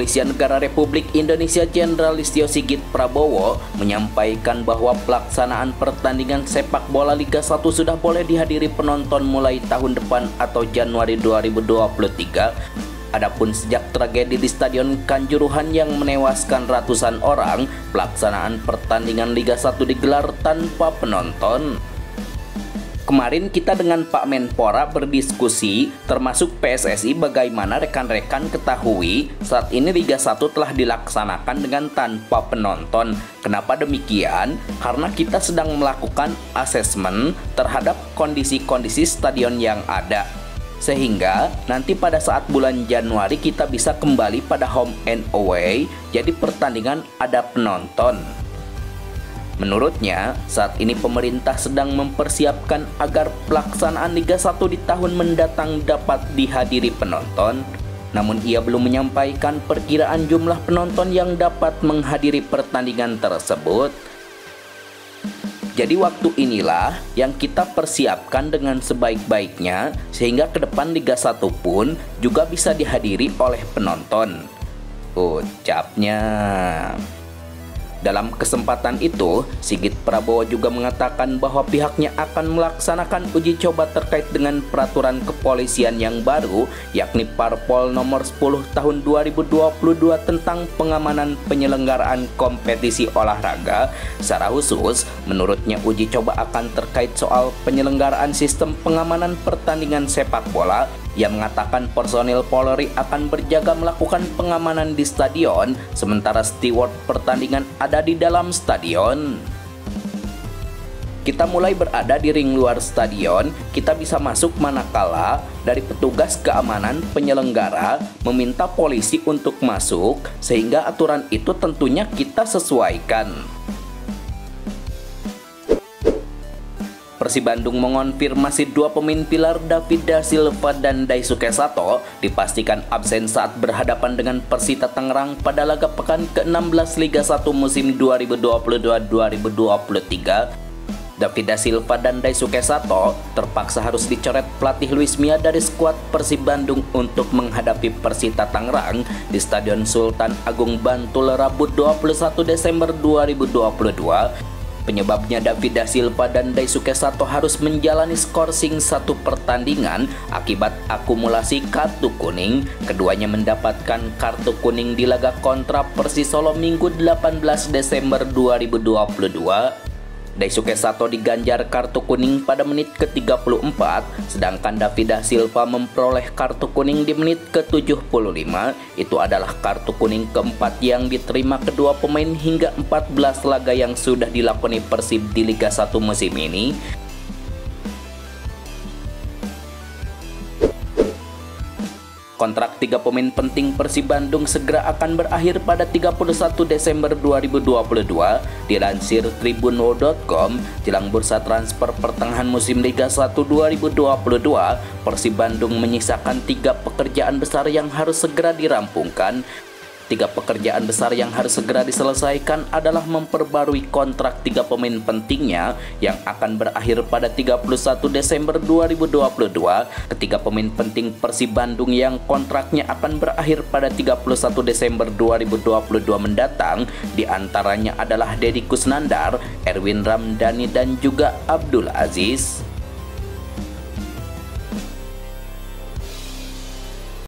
Kepolisian Negara Republik Indonesia Jenderal Listio Sigit Prabowo menyampaikan bahwa pelaksanaan pertandingan sepak bola Liga 1 sudah boleh dihadiri penonton mulai tahun depan atau Januari 2023. Adapun sejak tragedi di Stadion Kanjuruhan yang menewaskan ratusan orang, pelaksanaan pertandingan Liga 1 digelar tanpa penonton. Kemarin kita dengan Pak Menpora berdiskusi, termasuk PSSI, bagaimana rekan-rekan ketahui saat ini Liga 1 telah dilaksanakan dengan tanpa penonton. Kenapa demikian? Karena kita sedang melakukan asesmen terhadap kondisi-kondisi stadion yang ada. Sehingga nanti pada saat bulan Januari kita bisa kembali pada home and away, jadi pertandingan ada penonton. Menurutnya, saat ini pemerintah sedang mempersiapkan agar pelaksanaan Liga 1 di tahun mendatang dapat dihadiri penonton. Namun ia belum menyampaikan perkiraan jumlah penonton yang dapat menghadiri pertandingan tersebut. Jadi waktu inilah yang kita persiapkan dengan sebaik-baiknya sehingga ke depan Liga 1 pun juga bisa dihadiri oleh penonton, ucapnya. Dalam kesempatan itu, Sigit Prabowo juga mengatakan bahwa pihaknya akan melaksanakan uji coba terkait dengan peraturan kepolisian yang baru, yakni Parpol nomor 10 tahun 2022 tentang pengamanan penyelenggaraan kompetisi olahraga. Secara khusus, menurutnya uji coba akan terkait soal penyelenggaraan sistem pengamanan pertandingan sepak bola. Ia mengatakan personil Polri akan berjaga melakukan pengamanan di stadion, sementara steward pertandingan ada di dalam stadion. Kita mulai berada di ring luar stadion, kita bisa masuk manakala dari petugas keamanan penyelenggara meminta polisi untuk masuk, sehingga aturan itu tentunya kita sesuaikan. Persib Bandung mengonfirmasi dua pemain pilar David Da Silva dan Daisuke Sato dipastikan absen saat berhadapan dengan Persita Tangerang pada laga pekan ke-16 Liga 1 musim 2022-2023. David Da Silva dan Daisuke Sato terpaksa harus dicoret pelatih Luis Mia dari skuad Persib Bandung untuk menghadapi Persita Tangerang di Stadion Sultan Agung Bantul Rabu 21 Desember 2022. Penyebabnya David Da Silva dan Daisuke Sato harus menjalani skorsing satu pertandingan akibat akumulasi kartu kuning. Keduanya mendapatkan kartu kuning di laga kontra Persis Solo Minggu 18 Desember 2022. Daisuke Sato diganjar kartu kuning pada menit ke-34, sedangkan David Da Silva memperoleh kartu kuning di menit ke-75. Itu adalah kartu kuning keempat yang diterima kedua pemain hingga 14 laga yang sudah dilakoni Persib di Liga 1 musim ini. Kontrak tiga pemain penting Persib Bandung segera akan berakhir pada 31 Desember 2022. Dilansir tribunwo.com, jelang bursa transfer pertengahan musim Liga 1 2022, Persib Bandung menyisakan 3 pekerjaan besar yang harus segera dirampungkan. 3 pekerjaan besar yang harus segera diselesaikan adalah memperbarui kontrak 3 pemain pentingnya yang akan berakhir pada 31 Desember 2022. Ketiga pemain penting Persib Bandung yang kontraknya akan berakhir pada 31 Desember 2022 mendatang diantaranya adalah Deddy Kusnandar, Erwin Ramdhani dan juga Abdul Aziz.